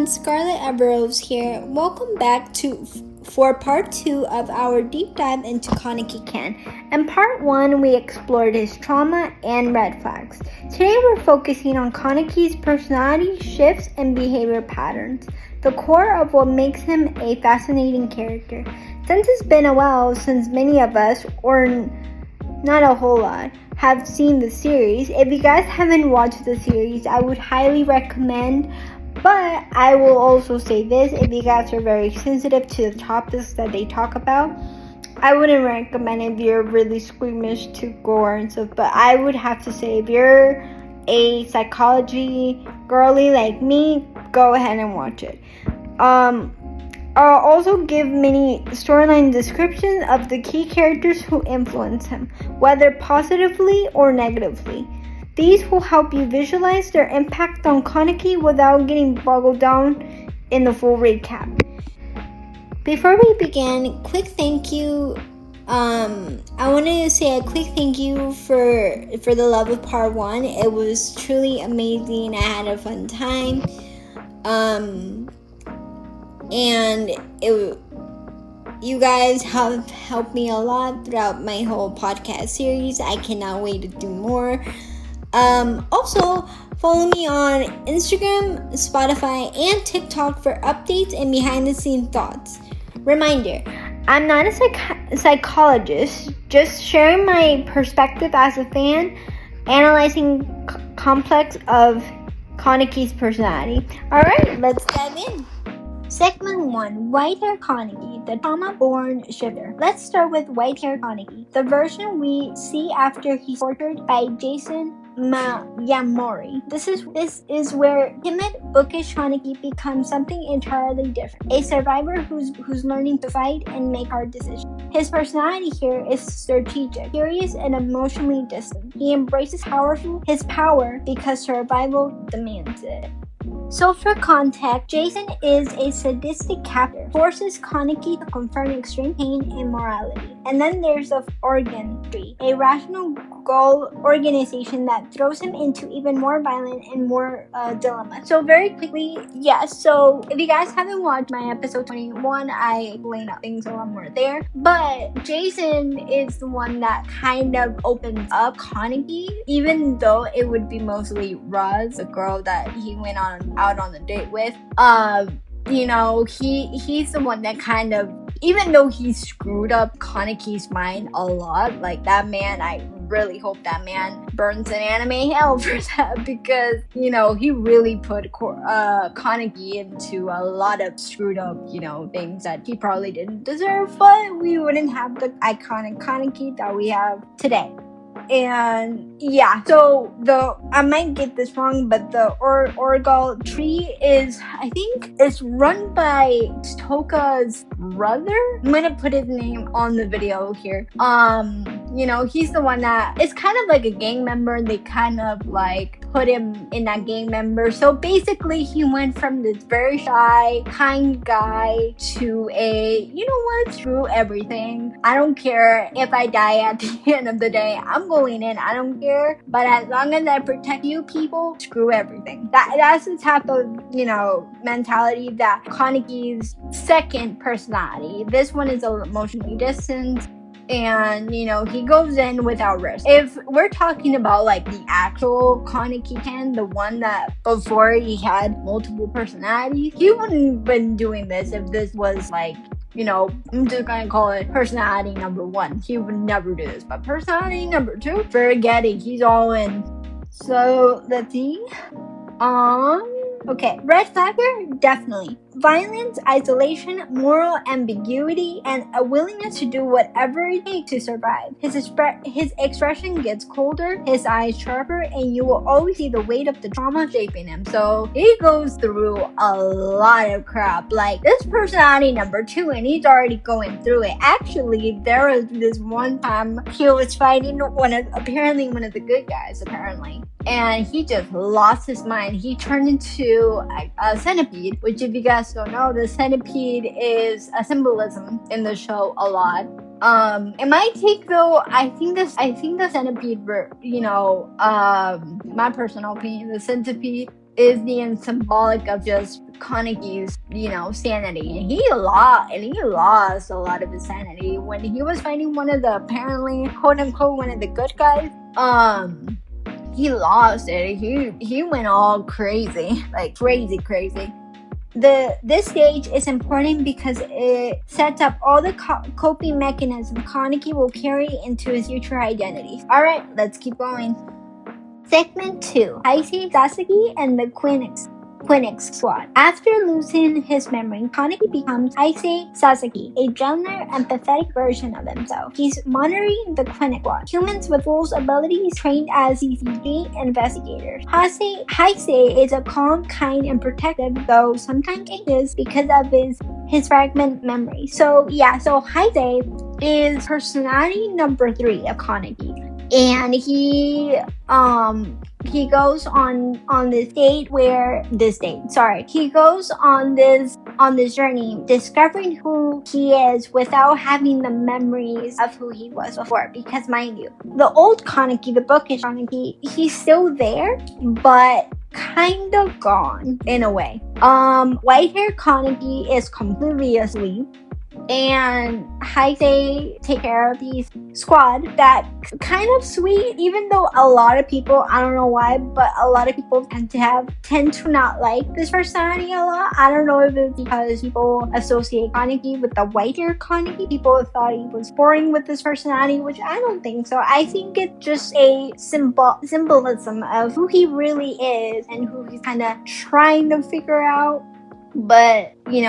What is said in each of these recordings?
everyone, Scarlett Everose here. Welcome back for part 2 of our deep dive into Kaneki Ken. In part 1, we explored his trauma and red flags. Today we're focusing on Kaneki's personality shifts and behavior patterns, the core of what makes him a fascinating character. Since it's been a while since many of us, or not a whole lot, have seen the series. If you guys haven't watched the series, I would highly recommend, but I will also say this, if you guys are very sensitive to the topics that they talk about, I wouldn't recommend if you're really squeamish to gore and stuff, but I would have to say if you're a psychology girly like me, go ahead and watch it. I'll also give many storyline descriptions of the key characters who influence him, whether positively or negatively. These will help you visualize their impact on Kaneki without getting bogged down in the full recap. Before we begin, quick thank you. I wanted to say a quick thank you for the love of part 1. It was truly amazing. I had a fun time. And you guys have helped me a lot throughout my whole podcast series. I cannot wait to do more. Also, follow me on Instagram, Spotify, and TikTok for updates and behind-the-scenes thoughts. Reminder, I'm not a psychologist, just sharing my perspective as a fan, analyzing complex of Kaneki's personality. Alright, let's dive in. Segment 1, White-Hair Kaneki, the trauma-born shifter. Let's start with White-Hair Kaneki, the version we see after he's tortured by Jason Yamori. This is where timid, bookish Kaneki becomes something entirely different. A survivor who's learning to fight and make hard decisions. His personality here is strategic, curious, and emotionally distant. He embraces his power because survival demands it. So for context, Jason is a sadistic captor, forces Kaneki to confront extreme pain and immorality. And then there's the Organ Tree, a rational goal organization that throws him into even more violent and more dilemma. So very quickly, so if you guys haven't watched my episode 21, I explain out things a lot more there. But Jason is the one that kind of opens up Kaneki, even though it would be mostly Roz, the girl that he went out on a date with. He's the one that kind of, even though he screwed up Kaneki's mind a lot, like that man, I really hope that man burns in anime hell for that, because he really put Kaneki into a lot of screwed up things that he probably didn't deserve, but we wouldn't have the iconic Kaneki that we have today. And so I might get this wrong, but the Orgal Tree is run by Toka's brother. I'm gonna put his name on the video here. He's the one that is kind of like a gang member. They kind of like put him in that gang member. So basically he went from this very shy, kind guy to a, screw everything. I don't care if I die at the end of the day. I'm going in. I don't care. But as long as I protect you people, screw everything. That's the type of, mentality that Kaneki's second personality. This one is emotionally distant. And, he goes in without risk. If we're talking about, like, the actual Kaneki Ken, the one that before he had multiple personalities, he wouldn't have been doing this if this was, like, I'm just gonna call it personality number 1. He would never do this. But personality number 2, forget it. He's all in. So, let's see. Okay, red flagger, definitely. Violence, isolation, moral ambiguity, and a willingness to do whatever it takes to survive. His expression gets colder, his eyes sharper, and you will always see the weight of the trauma shaping him. So he goes through a lot of crap. Like, this personality number 2, and he's already going through it. Actually, there was this one time he was fighting one of the good guys, apparently. And he just lost his mind. He turned into a centipede, which, if you guys don't know, the centipede is a symbolism in the show a lot. In my take though, I think the centipede, my personal opinion, the centipede is the symbolic of just Kaneki's, sanity. And he lost a lot of his sanity when he was fighting one of the, apparently, quote unquote, one of the good guys. He lost it. He went all crazy, like crazy. This stage is important because it sets up all the coping mechanisms Kaneki will carry into his future identities. Alright, let's keep going. Segment 2. Heisei, Sasaki, and the Quinix Squad. After losing his memory, Kaneki becomes Heisei Sasaki, a gentler, empathetic version of himself. He's monitoring the Quinix Squad, humans with Wolf's abilities trained as CCG investigators. Heisei is a calm, kind, and protective, though sometimes anxious because of his fragment memory. So Heisei is personality number 3 of Kaneki. And he goes on this journey discovering who he is without having the memories of who he was before, because mind you, the old Kaneki, the bookish Kaneki, he's still there but kind of gone in a way. White hair Kaneki is completely asleep, and Heisei take care of these squad that kind of sweet, even though a lot of people, I don't know why, but a lot of people tend to not like this personality a lot. I don't know if it's because people associate Kaneki with the white hair Kaneki. People thought he was boring with this personality, which I don't think so. I think it's just a symbolism of who he really is and who he's kind of trying to figure out. But he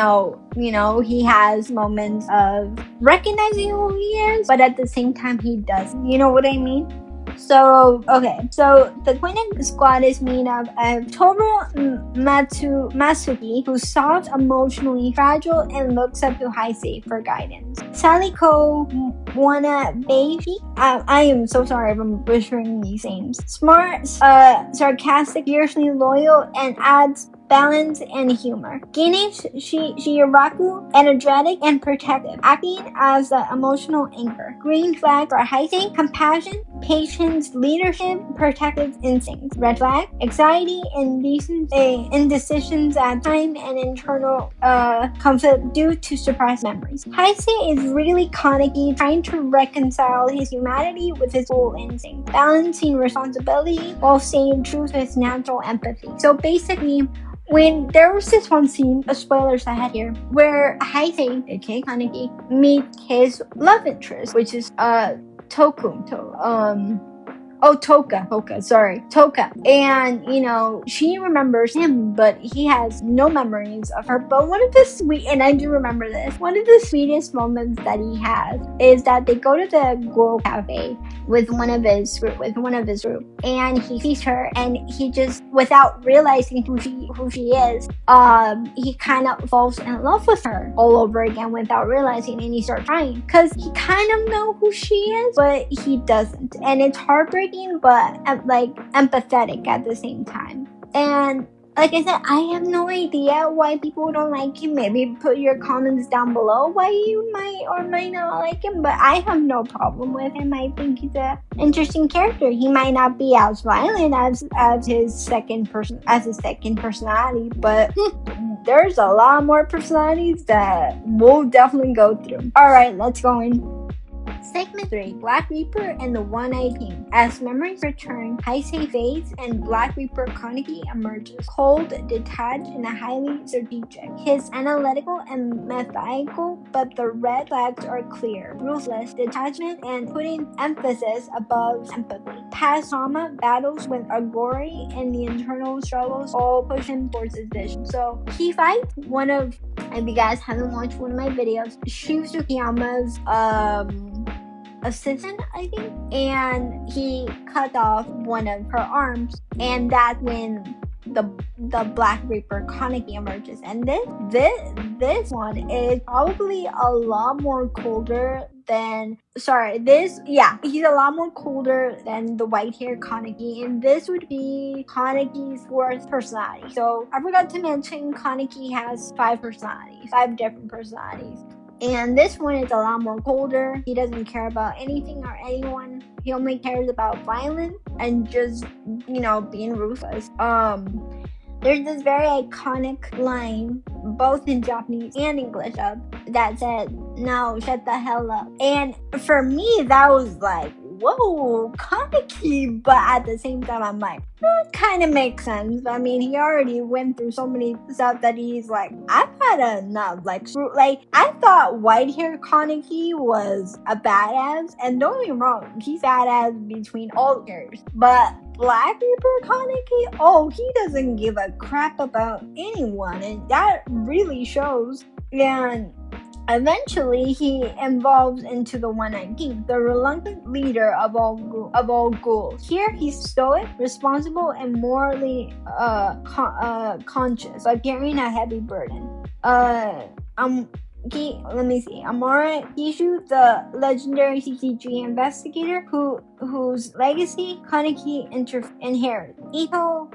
has moments of recognizing who he is, but at the same time he doesn't. You know what I mean? So the Quinix Squad is made up of Toru Masuki, who's soft, emotionally fragile, and looks up to Heisei for guidance. Saliko Wanabeshi, I am so sorry if I'm butchering these names. Smart, sarcastic, fiercely loyal, and adds balance and humor. Ganesh Shiraku, energetic and protective, acting as the emotional anchor. Green flag for Heisei, compassion, patience, leadership, protective instincts. Red flag, anxiety, indecisions at time, and internal conflict due to suppressed memories. Heisei is really Kaneki, trying to reconcile his humanity with his full instinct, balancing responsibility while staying true to his natural empathy. So basically, when there was this one scene, spoilers I had here, where Heisei, aka Kaneki, meet his love interest, which is Toka. And, she remembers him, but he has no memories of her. But one of the sweetest moments that he has is that they go to the Grove Cafe with one of his group, and he sees her, and he just, without realizing who she is, he kind of falls in love with her all over again without realizing, and he starts crying because he kind of knows who she is, but he doesn't, and it's heartbreaking, but like empathetic at the same time. And like I said, I have no idea why people don't like him. Maybe put your comments down below why you might or might not like him, but I have no problem with him. I think he's an interesting character. He might not be as violent as his second personality, but there's a lot more personalities that we'll definitely go through. Alright, let's go in. Segment 3, Black Reaper and the One-Eyed King. As memories return, Heisei fades and Black Reaper Kaneki emerges. Cold, detached, and highly strategic. He's analytical and methodical, but the red flags are clear. Ruthless, detachment, and putting emphasis above empathy. Past trauma, battles with Agori, and the internal struggles all push him towards his vision. So he fights one of, if you guys haven't watched one of my videos, Shu Tsukiyama's assistant, I think, and he cut off one of her arms, and that's when the Black Reaper Kaneki emerges. And this one is probably a lot more colder than he's a lot more colder than the white hair Kaneki, and this would be Kaneki's fourth personality. So I forgot to mention Kaneki has 5 different personalities. And this one is a lot more colder. He doesn't care about anything or anyone. He only cares about violence and just, being ruthless. there's this very iconic line, both in Japanese and English, that said, "Now shut the hell up." And for me, that was like, whoa, Kaneki. But at the same time, I'm like, that kind of makes sense. I mean, he already went through so many stuff that he's like, I've had enough. Like I thought white hair Kaneki was a badass, and don't get me wrong, he's badass between all hairs. But Black Reaper Kaneki, oh, he doesn't give a crap about anyone, and that really shows. And eventually, he evolves into the One-Eyed King, the reluctant leader of all ghouls. Here, he's stoic, responsible, and morally conscious, but carrying a heavy burden. Let me see. Amara Kishu, the legendary CCG investigator, whose legacy Kaneki inherits. Ito,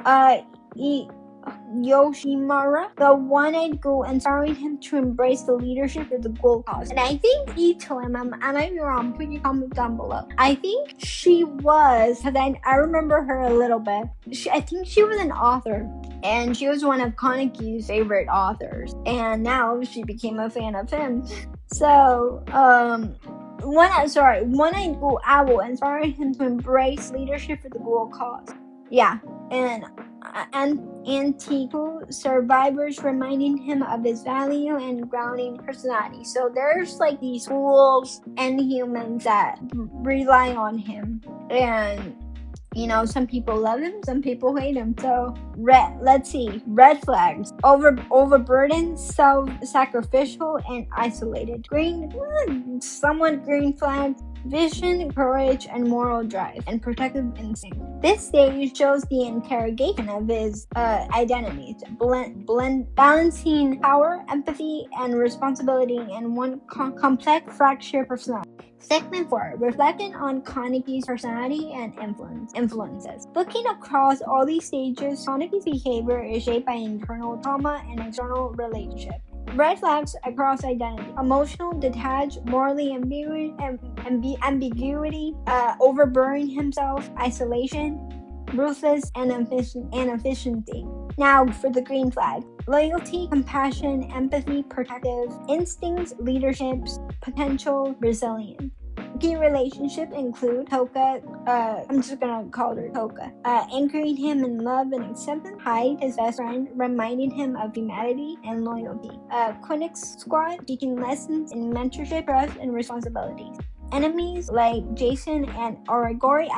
Yoshimura, the one-eyed ghoul, inspiring him to embrace the leadership of the ghoul cause. And I think Ito, I might be wrong, put your comments down below. I think she was, because I remember her a little bit. I think she was an author, and she was one of Kaneki's favorite authors. And now she became a fan of him. So, one-eyed ghoul Owl, inspiring him to embrace leadership for the ghoul cause. Yeah, and Antiku survivors, reminding him of his value and grounding personality. So there's like these ghouls and humans that rely on him, and some people love him, some people hate him. So let's see. Red flags: overburdened, self-sacrificial, and isolated. Green flags: vision, courage, and moral drive, and protective instinct. This stage shows the interrogation of his identities, balancing power, empathy, and responsibility in one complex, fractured personality. Segment 4. Reflecting on Kaneki's personality and influences. Looking across all these stages, Kaneki's behavior is shaped by internal trauma and external relationships. Red flags across identity: emotional, detached, morally ambiguity, overburdening himself, isolation, ruthless, and efficiency. Now for the green flag: loyalty, compassion, empathy, protective instincts, leaderships, potential, resilience. Key relationships include Toka, I'm just gonna call her Toka, anchoring him in love and acceptance. Hyde, his best friend, reminding him of humanity and loyalty. Quinix Squad, teaching lessons in mentorship, trust, and responsibilities. Enemies like Jason and Origori,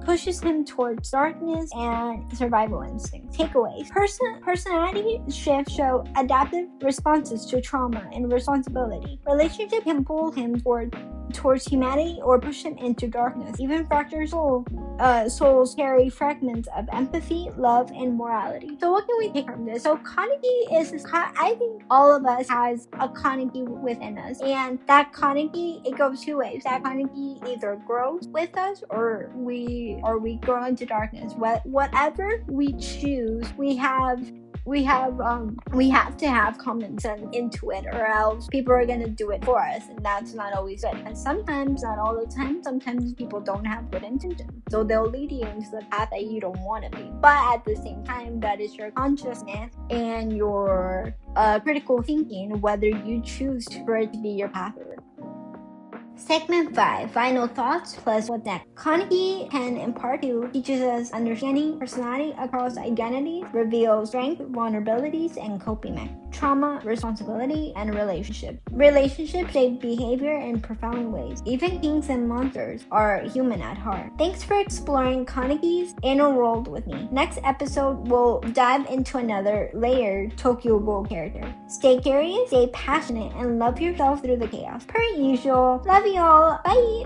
pushes him towards darkness and survival instinct. Takeaways: personality shifts show adaptive responses to trauma and responsibility. Relationship can pull him towards humanity or push him into darkness. Even fractured souls carry fragments of empathy, love, and morality. So what can we take from this? So Kaneki I think all of us has a Kaneki within us, and that Kaneki, it goes two ways. That Kaneki either grows with us or we grow into darkness. Whatever we choose, we have to have common sense into it, or else people are gonna do it for us, and that's not always good. And sometimes, not all the time, sometimes people don't have good intentions, so they'll lead you into the path that you don't want to be. But at the same time, that is your consciousness and your critical thinking, whether you choose for it to be your path or not. Segment 5. Final thoughts plus what's next. Kaneki Pen in Part 2 teaches us understanding personality across identities, reveals strength, vulnerabilities, and coping mechanisms. Trauma, responsibility, and relationships. Relationships shape behavior in profound ways. Even kings and monsters are human at heart. Thanks for exploring Kaneki's inner world with me. Next episode, we'll dive into another layered Tokyo Ghoul character. Stay curious, stay passionate, and love yourself through the chaos. Per usual, love y'all. Bye!